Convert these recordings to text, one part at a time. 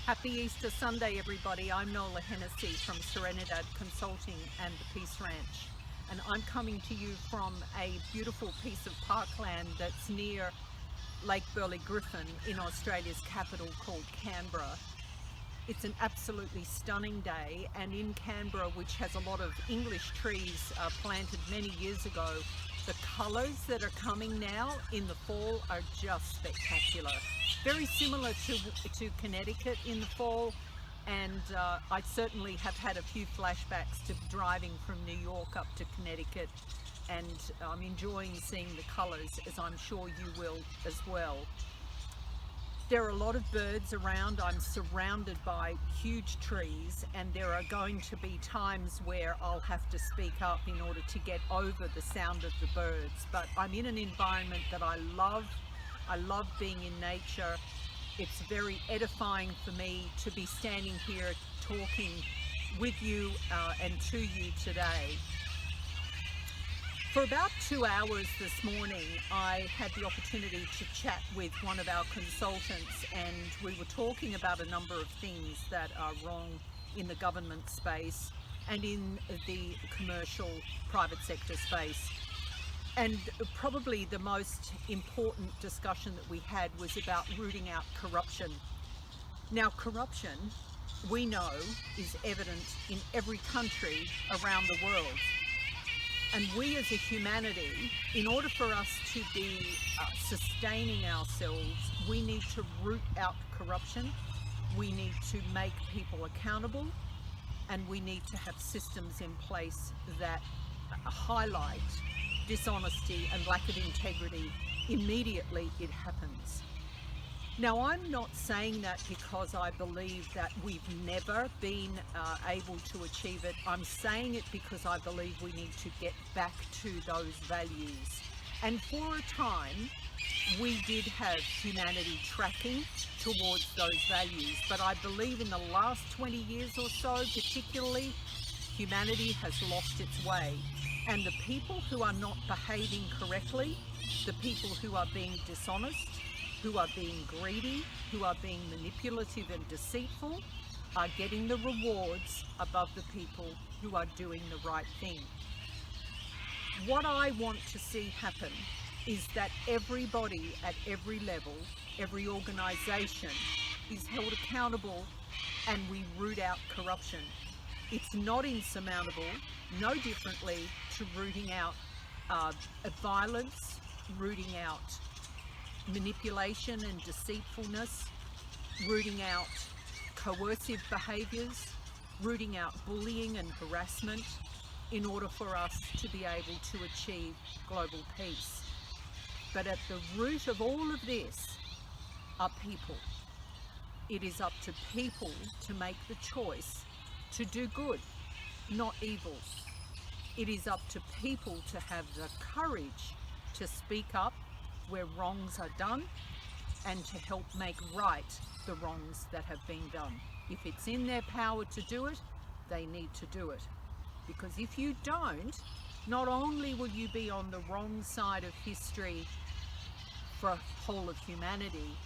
Happy Easter Sunday, everybody. I'm Nola from Serenidad Consulting and the Peace Ranch, and I'm coming to you from a beautiful piece of parkland that's near Lake Burley-Griffin in Australia's capital called Canberra. It's an absolutely stunning day, and in Canberra, which has a lot of English trees planted many years ago, the colours that are coming now in the fall are just spectacular. Very similar to Connecticut in the fall, and I certainly have had a few flashbacks to driving from New York up to Connecticut, and I'm enjoying seeing the colours, as I'm sure you will as well. There are a lot of birds around. I'm surrounded by huge trees, and there are going to be times where I'll have to speak up in order to get over the sound of the birds. But I'm in an environment that I love. I love being in nature. It's very edifying for me to be standing here talking with you and to you today. For about 2 hours this morning, I had the opportunity to chat with one of our consultants, and we were talking about a number of things that are wrong in the government space and in the commercial private sector space. And probably the most important discussion that we had was about rooting out corruption. Now, corruption, we know, is evident in every country around the world. And we as a humanity, in order for us to be sustaining ourselves, we need to root out corruption, we need to make people accountable, and we need to have systems in place that highlight dishonesty and lack of integrity immediately it happens. Now, I'm not saying that because I believe that we've never been able to achieve it. I'm saying it because I believe we need to get back to those values. And for a time, we did have humanity tracking towards those values. But I believe in the last 20 years or so, particularly, humanity has lost its way. And the people who are not behaving correctly, the people who are being dishonest, who are being greedy, who are being manipulative and deceitful, are getting the rewards above the people who are doing the right thing. What I want to see happen is that everybody at every level, every organisation is held accountable, and we root out corruption. It's not insurmountable, no differently to rooting out violence, rooting out manipulation and deceitfulness, rooting out coercive behaviours, rooting out bullying and harassment in order for us to be able to achieve global peace. But at the root of all of this are people. It is up to people to make the choice to do good, not evil. It is up to people to have the courage to speak up where wrongs are done and to help make right the wrongs that have been done. If it's in their power to do it, they need to do it. Because if you don't, not only will you be on the wrong side of history for a whole of humanity,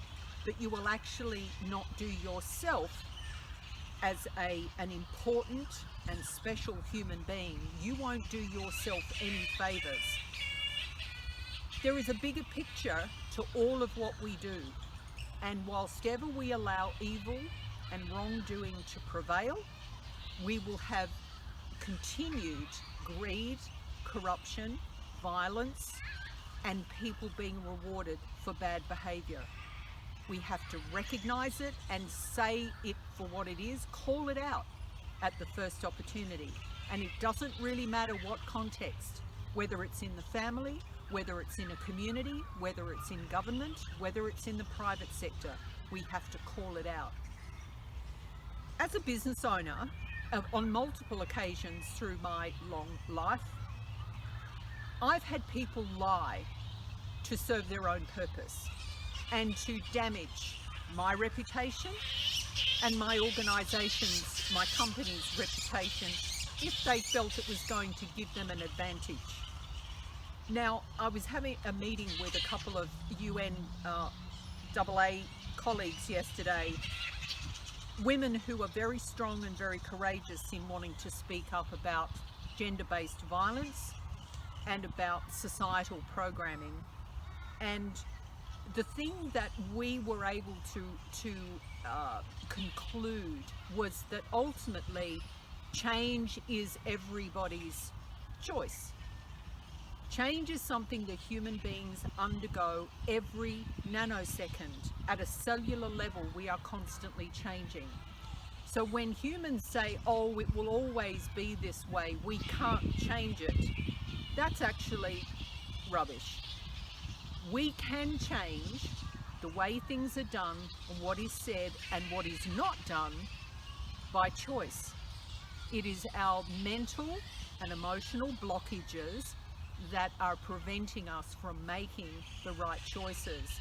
but you will actually not do yourself as an important and special human being. You won't do yourself any favours. There is a bigger picture to all of what we do, and whilst ever we allow evil and wrongdoing to prevail, we will have continued greed, corruption, violence, and people being rewarded for bad behaviour. We have to recognise it and say it for what it is, call it out at the first opportunity. And it doesn't really matter what context, whether it's in the family, whether it's in a community, whether it's in government, whether it's in the private sector, we have to call it out. As a business owner, on multiple occasions through my long life, I've had people lie to serve their own purpose and to damage my reputation and my organisation's, my company's reputation if they felt it was going to give them an advantage. Now, I was having a meeting with a couple of UN AA colleagues yesterday, women who are very strong and very courageous in wanting to speak up about gender-based violence and about societal programming. And the thing that we were able to conclude was that ultimately change is everybody's choice. Change is something that human beings undergo every nanosecond. At a cellular level, we are constantly changing. So when humans say, oh, it will always be this way, we can't change it, that's actually rubbish. We can change the way things are done and what is said and what is not done by choice. It is our mental and emotional blockages that are preventing us from making the right choices.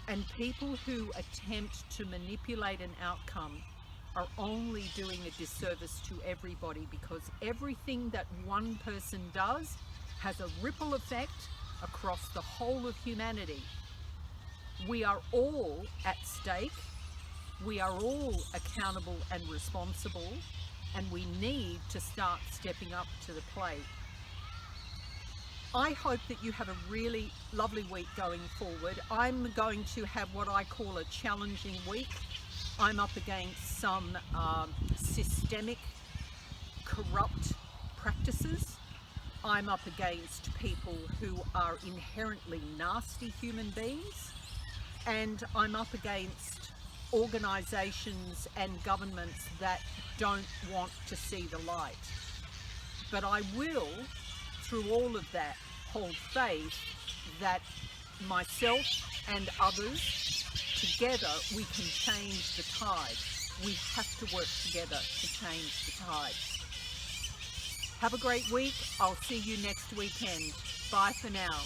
And people who attempt to manipulate an outcome are only doing a disservice to everybody, because everything that one person does has a ripple effect across the whole of humanity. We are all at stake, we are all accountable and responsible, and we need to start stepping up to the plate. I hope that you have a really lovely week going forward. I'm going to have what I call a challenging week. I'm up against some systemic, corrupt practices. I'm up against people who are inherently nasty human beings. And I'm up against organisations and governments that don't want to see the light. But I will, through all of that, hold faith that myself and others, together, we can change the tide. We have to work together to change the tide. Have a great week. I'll see you next weekend. Bye for now.